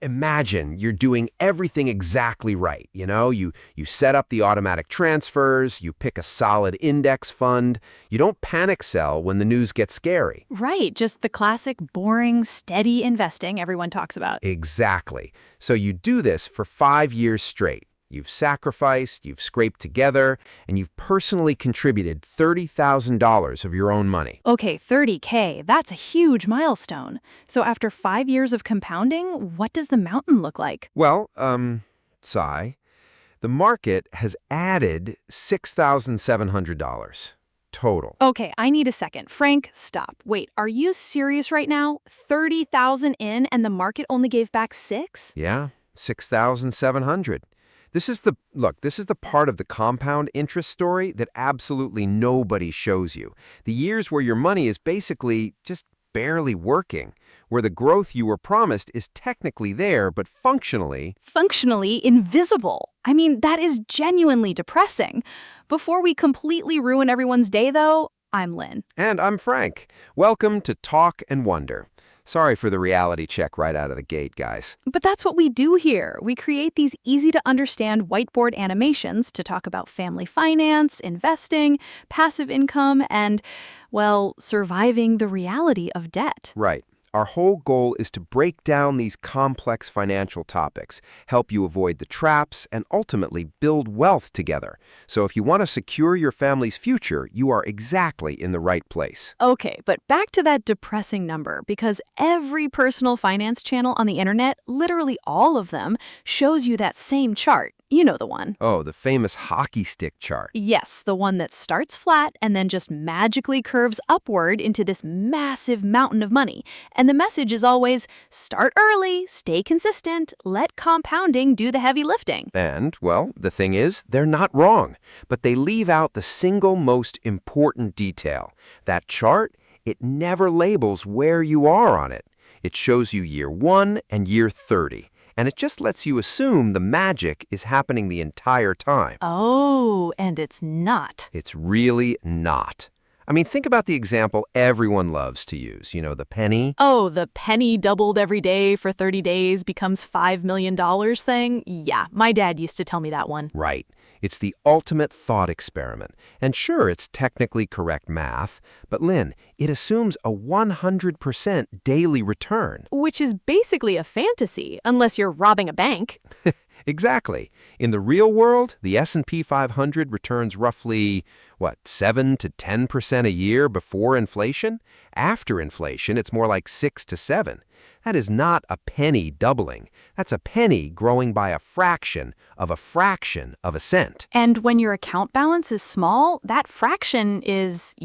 Imagine you're doing everything exactly right. You set up the automatic transfers, you pick a solid index fund, you don't panic sell when the news gets scary. Right, just the classic, boring, steady investing everyone talks about. Exactly. So you do this for 5 years straight. You've sacrificed, you've scraped together, and you've personally contributed $30,000 of your own money. Okay, 30K, that's a huge milestone. So after 5 years of compounding, what does the mountain look like? Well, sigh. The market has added $6,700 total. Okay, I need a second. Frank, stop. Wait, are you serious right now? 30,000 in and the market only gave back 6? Yeah, 6,700. This is the part of the compound interest story that absolutely nobody shows you. The years where your money is basically just barely working, where the growth you were promised is technically there, but functionally. Functionally invisible. I mean, that is genuinely depressing. Before we completely ruin everyone's day, though, I'm Lynn. And I'm Frank. Welcome to Talk and Wonder. Sorry for the reality check right out of the gate, guys. But that's what we do here. We create these easy-to-understand whiteboard animations to talk about family finance, investing, passive income, and, well, surviving the reality of debt. Right. Our whole goal is to break down these complex financial topics, help you avoid the traps, and ultimately build wealth together. So if you want to secure your family's future, you are exactly in the right place. Okay, but back to that depressing number, because every personal finance channel on the internet, literally all of them, shows you that same chart. You know the one. Oh, the famous hockey stick chart. Yes, the one that starts flat and then just magically curves upward into this massive mountain of money. And the message is always, start early, stay consistent, let compounding do the heavy lifting. And, well, the thing is, they're not wrong, but they leave out the single most important detail. That chart, it never labels where you are on it. It shows you year 1 and year 30. And it just lets you assume the magic is happening the entire time. Oh, and it's not. It's really not. I mean, think about the example everyone loves to use, the penny. Oh, the penny doubled every day for 30 days becomes $5 million thing? Yeah, my dad used to tell me that one. Right. It's the ultimate thought experiment. And sure, it's technically correct math, but Lynn, it assumes a 100% daily return. Which is basically a fantasy, unless you're robbing a bank. Exactly. In the real world, the S&P 500 returns roughly, 7 to 10% a year before inflation? After inflation, it's more like 6 to 7. That is not a penny doubling. That's a penny growing by a fraction of a cent. And when your account balance is small, that fraction is,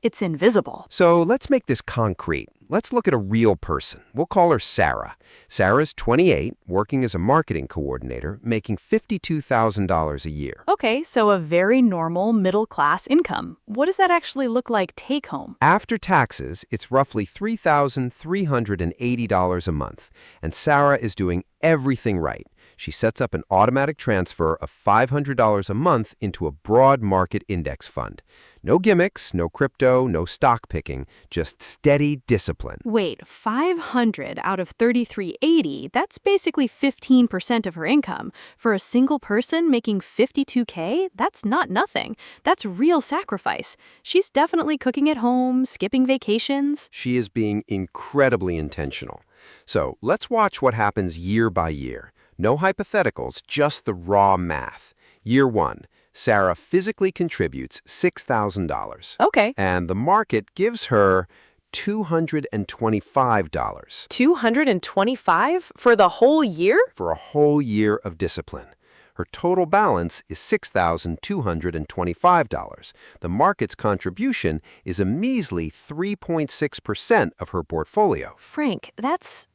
it's invisible. So let's make this concrete. Let's look at a real person. We'll call her Sarah. Sarah's 28, working as a marketing coordinator, making $52,000 a year. Okay, so a very normal middle-class income. What does that actually look like take-home? After taxes, it's roughly $3,380 a month, and Sarah is doing everything right. She sets up an automatic transfer of $500 a month into a broad market index fund. No gimmicks, no crypto, no stock picking, just steady discipline. Wait, 500 out of 3380, that's basically 15% of her income. For a single person making $52K, that's not nothing. That's real sacrifice. She's definitely cooking at home, skipping vacations. She is being incredibly intentional. So let's watch what happens year by year. No hypotheticals, just the raw math. Year 1, Sarah physically contributes $6,000. Okay. And the market gives her $225. $225 for the whole year? For a whole year of discipline. Her total balance is $6,225. The market's contribution is a measly 3.6% of her portfolio. Frank, that's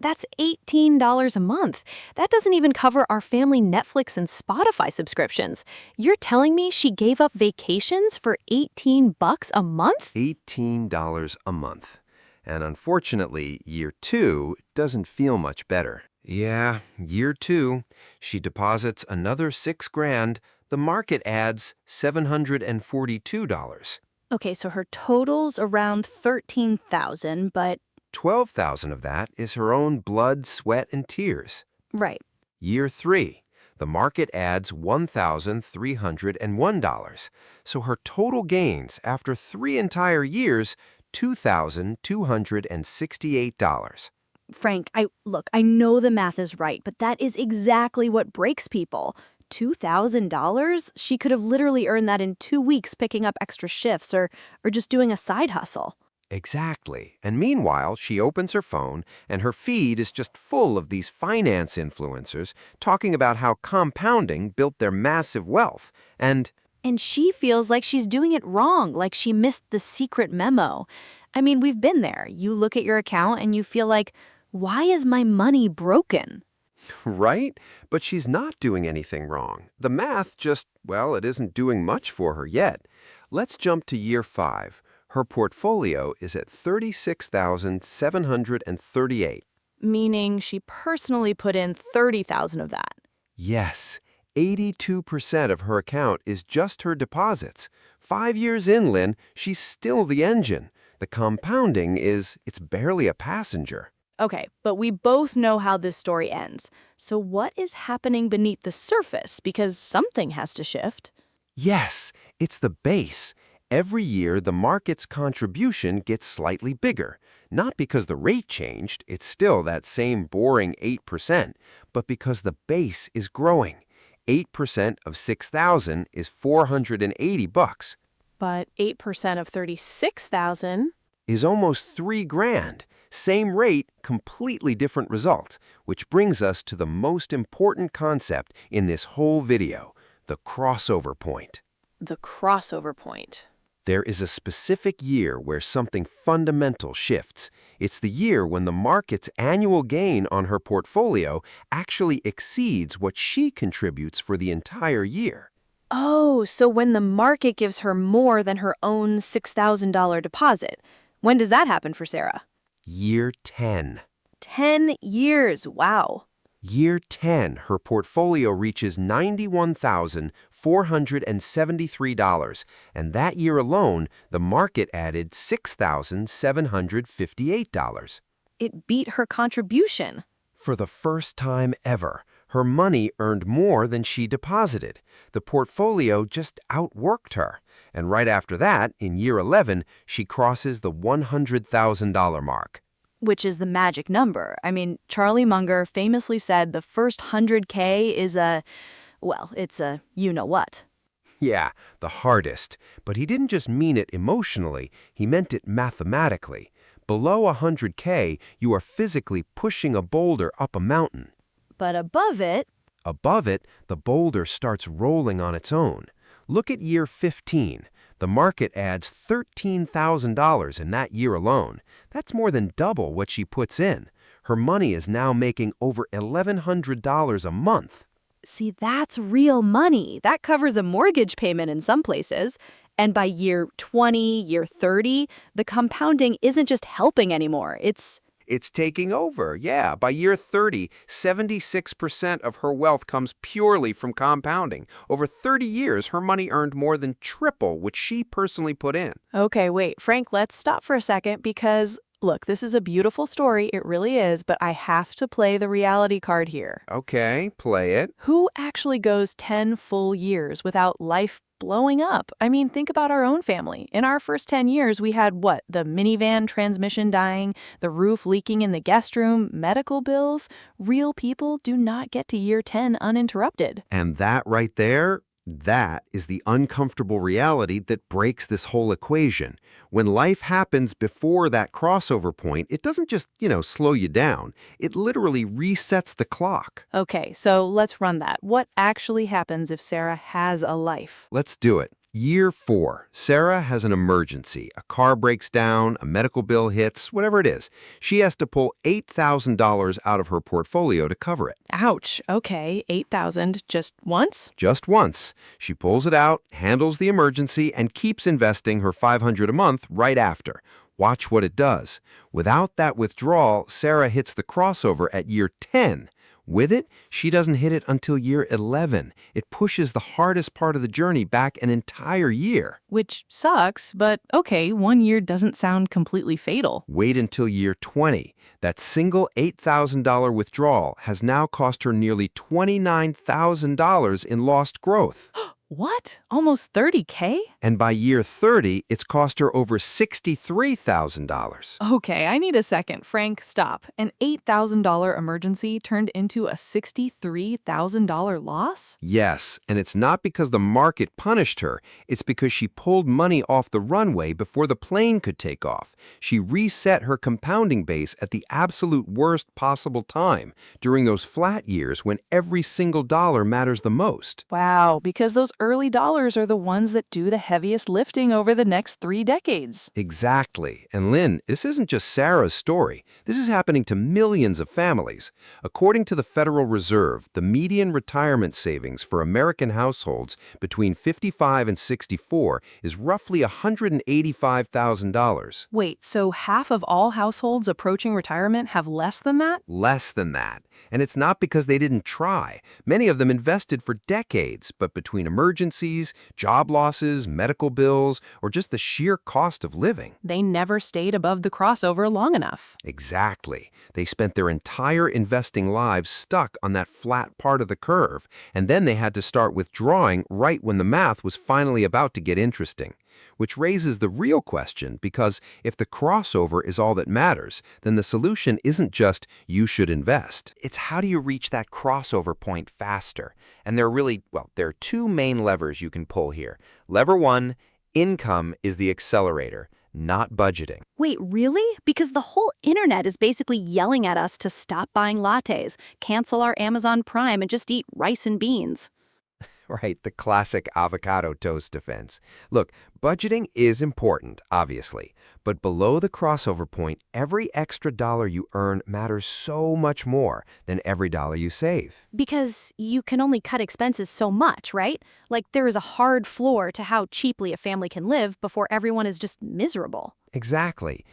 $18 a month. That doesn't even cover our family Netflix and Spotify subscriptions. You're telling me she gave up vacations for $18 a month? $18 a month. And unfortunately, year 2 doesn't feel much better. Yeah, year 2, she deposits another $6,000. The market adds $742. Okay, so her total's around $13,000, but 12,000 of that is her own blood, sweat, and tears. Right. Year 3, the market adds $1,301. So her total gains after 3 entire years, $2,268. Frank, I know the math is right, but that is exactly what breaks people. $2,000? She could have literally earned that in 2 weeks picking up extra shifts or just doing a side hustle. Exactly. And meanwhile, she opens her phone, and her feed is just full of these finance influencers talking about how compounding built their massive wealth. And she feels like she's doing it wrong, like she missed the secret memo. I mean, we've been there. You look at your account and you feel like, why is my money broken? right? But she's not doing anything wrong. The math just, well, it isn't doing much for her yet. Let's jump to year 5. Her portfolio is at 36,738. Meaning she personally put in 30,000 of that. Yes, 82% of her account is just her deposits. 5 years in, Lynn, she's still the engine. The compounding it's barely a passenger. Okay, but we both know how this story ends. So what is happening beneath the surface? Because something has to shift. Yes, it's the base. Every year, the market's contribution gets slightly bigger. Not because the rate changed, it's still that same boring 8%, but because the base is growing. 8% of 6,000 is $480. But 8% of 36,000? Is almost $3,000. Same rate, completely different result, which brings us to the most important concept in this whole video, the crossover point. The crossover point. There is a specific year where something fundamental shifts. It's the year when the market's annual gain on her portfolio actually exceeds what she contributes for the entire year. Oh, so when the market gives her more than her own $6,000 deposit. When does that happen for Sarah? Year 10. 10 years, wow. Year 10, her portfolio reaches $91,473, and that year alone, the market added $6,758. It beat her contribution. For the first time ever, her money earned more than she deposited. The portfolio just outworked her. And right after that, in year 11, she crosses the $100,000 mark. Which is the magic number. I mean, Charlie Munger famously said the first 100K is it's a you-know-what. Yeah, the hardest. But he didn't just mean it emotionally, he meant it mathematically. Below 100K, you are physically pushing a boulder up a mountain. But above it, the boulder starts rolling on its own. Look at year 15. The market adds $13,000 in that year alone. That's more than double what she puts in. Her money is now making over $1,100 a month. see, that's real money. That covers a mortgage payment in some places. And by year 20, year 30, the compounding isn't just helping anymore. It's taking over, yeah. By year 30, 76% of her wealth comes purely from compounding. Over 30 years, her money earned more than triple what she personally put in. Okay, wait, Frank, let's stop for a second because, look, this is a beautiful story. It really is, but I have to play the reality card here. Okay, play it. Who actually goes 10 full years without life blowing up? I mean, think about our own family. In our first 10 years, we had what? The minivan transmission dying, the roof leaking in the guest room, medical bills. Real people do not get to year 10 uninterrupted. And that right there, that is the uncomfortable reality that breaks this whole equation. When life happens before that crossover point, it doesn't just, slow you down. It literally resets the clock. Okay, so let's run that. What actually happens if Sarah has a life? Let's do it. Year 4, Sarah has an emergency. A car breaks down, a medical bill hits, whatever it is. She has to pull $8,000 out of her portfolio to cover it. Ouch. Okay, 8,000 just once? Just once. She pulls it out, handles the emergency, and keeps investing her $500 a month right after. Watch what it does. Without that withdrawal, Sarah hits the crossover at year 10. With it, she doesn't hit it until year 11. It pushes the hardest part of the journey back an entire year. Which sucks, but okay, 1 year doesn't sound completely fatal. Wait until year 20. That single $8,000 withdrawal has now cost her nearly $29,000 in lost growth. What? Almost 30K? And by year 30, it's cost her over $63,000. Okay, I need a second. Frank, stop. An $8,000 emergency turned into a $63,000 loss? Yes, and it's not because the market punished her. It's because she pulled money off the runway before the plane could take off. She reset her compounding base at the absolute worst possible time, during those flat years when every single dollar matters the most. Wow, because those early dollars are the ones that do the heaviest lifting over the next 3 decades. Exactly. And Lynn, this isn't just Sarah's story. This is happening to millions of families. According to the Federal Reserve, the median retirement savings for American households between 55 and 64 is roughly $185,000. Wait, so half of all households approaching retirement have less than that? Less than that. And it's not because they didn't try. Many of them invested for decades, but between emergencies, job losses, medical bills, or just the sheer cost of living. They never stayed above the crossover long enough. Exactly. They spent their entire investing lives stuck on that flat part of the curve, and then they had to start withdrawing right when the math was finally about to get interesting. Which raises the real question, because if the crossover is all that matters, then the solution isn't just you should invest. It's how do you reach that crossover point faster? And there are two main levers you can pull here. Lever one, income is the accelerator, not budgeting. Wait, really? Because the whole internet is basically yelling at us to stop buying lattes, cancel our Amazon Prime, and just eat rice and beans. Right, the classic avocado toast defense. Look, budgeting is important, obviously, but below the crossover point, every extra dollar you earn matters so much more than every dollar you save. Because you can only cut expenses so much, right? Like there is a hard floor to how cheaply a family can live before everyone is just miserable. Exactly.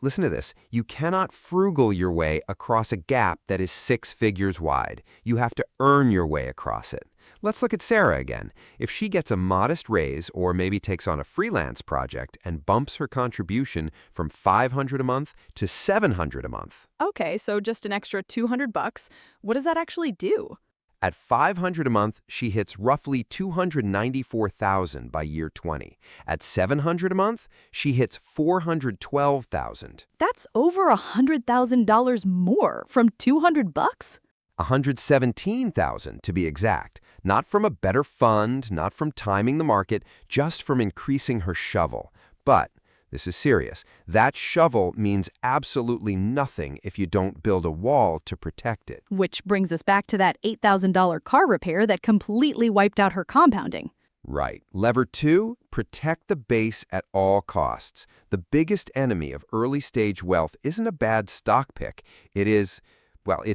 Listen to this, you cannot frugal your way across a gap that is 6 figures wide. You have to earn your way across it. Let's look at Sarah again. If she gets a modest raise or maybe takes on a freelance project and bumps her contribution from $500 a month to $700 a month. Okay, so just an extra $200. What does that actually do? At $500 a month, she hits roughly $294,000 by year 20. At $700 a month, she hits $412,000. That's over $100,000 more from $200? $117,000 to be exact. Not from a better fund, not from timing the market, just from increasing her shovel. But this is serious. That shovel means absolutely nothing if you don't build a wall to protect it. Which brings us back to that $8,000 car repair that completely wiped out her compounding. Right. Lever 2, protect the base at all costs. The biggest enemy of early-stage wealth isn't a bad stock pick. It's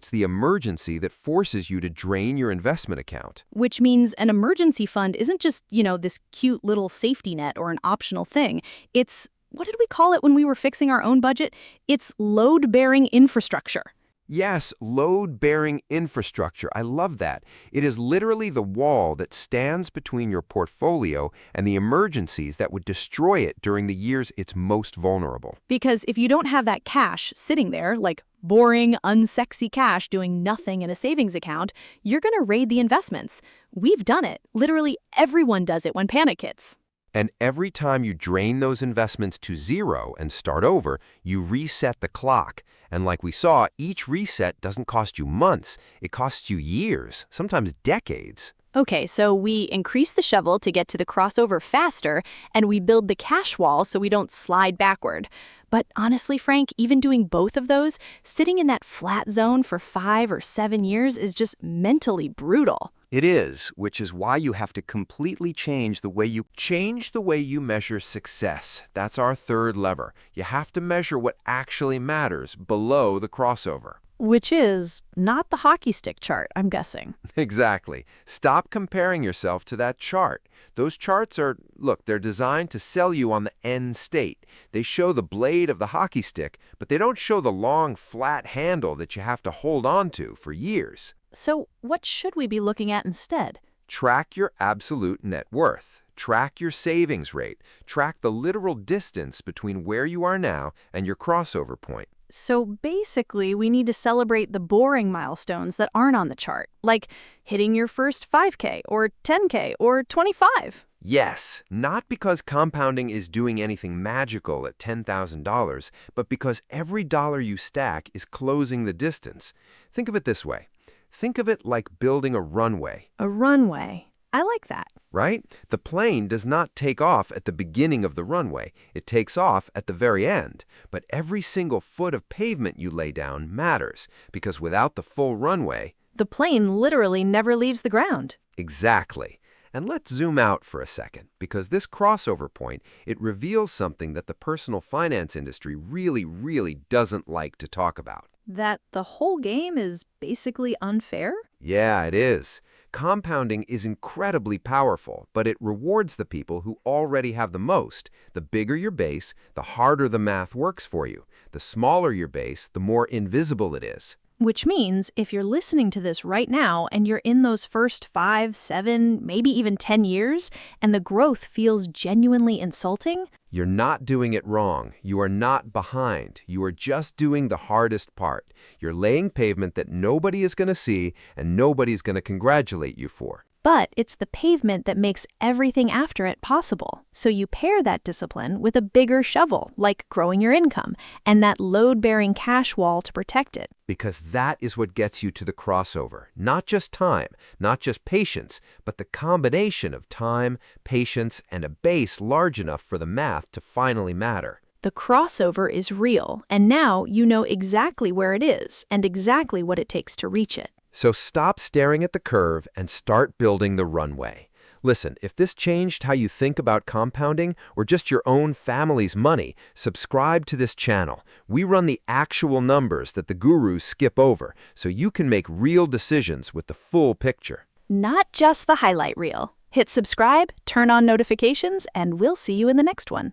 the emergency that forces you to drain your investment account. Which means an emergency fund isn't just, this cute little safety net or an optional thing. It's, what did we call it when we were fixing our own budget? It's load-bearing infrastructure. Yes, load-bearing infrastructure. I love that. It is literally the wall that stands between your portfolio and the emergencies that would destroy it during the years it's most vulnerable. Because if you don't have that cash sitting there, like boring, unsexy cash doing nothing in a savings account, you're going to raid the investments. We've done it. Literally everyone does it when panic hits. And every time you drain those investments to zero and start over, you reset the clock. And like we saw, each reset doesn't cost you months. It costs you years, sometimes decades. Okay, so we increase the shovel to get to the crossover faster, and we build the cash wall so we don't slide backward. But honestly, Frank, even doing both of those, sitting in that flat zone for 5 or 7 years is just mentally brutal. It is, which is why you have to completely change the way you measure success. That's our third lever. You have to measure what actually matters below the crossover. Which is not the hockey stick chart, I'm guessing. Exactly. Stop comparing yourself to that chart. Those charts look, they're designed to sell you on the end state. They show the blade of the hockey stick, but they don't show the long, flat handle that you have to hold on to for years. So what should we be looking at instead? Track your absolute net worth. Track your savings rate. Track the literal distance between where you are now and your crossover point. So basically, we need to celebrate the boring milestones that aren't on the chart, like hitting your first 5K or 10K or 25. Yes, not because compounding is doing anything magical at $10,000, but because every dollar you stack is closing the distance. Think of it this way. Think of it like building a runway. A runway. I like that. Right? The plane does not take off at the beginning of the runway. It takes off at the very end. But every single foot of pavement you lay down matters, because without the full runway... The plane literally never leaves the ground. Exactly. And let's zoom out for a second, because this crossover point, it reveals something that the personal finance industry really doesn't like to talk about. That the whole game is basically unfair? Yeah, it is. Compounding is incredibly powerful, but it rewards the people who already have the most. The bigger your base, the harder the math works for you. The smaller your base, the more invisible it is. Which means if you're listening to this right now and you're in those first 5, 7, maybe even 10 years, and the growth feels genuinely insulting, you're not doing it wrong. You are not behind. You are just doing the hardest part. You're laying pavement that nobody is going to see and nobody's going to congratulate you for. But it's the pavement that makes everything after it possible. So you pair that discipline with a bigger shovel, like growing your income, and that load-bearing cash wall to protect it. Because that is what gets you to the crossover. Not just time, not just patience, but the combination of time, patience, and a base large enough for the math to finally matter. The crossover is real, and now you know exactly where it is and exactly what it takes to reach it. So stop staring at the curve and start building the runway. Listen, if this changed how you think about compounding or just your own family's money, subscribe to this channel. We run the actual numbers that the gurus skip over, so you can make real decisions with the full picture. Not just the highlight reel. Hit subscribe, turn on notifications, and we'll see you in the next one.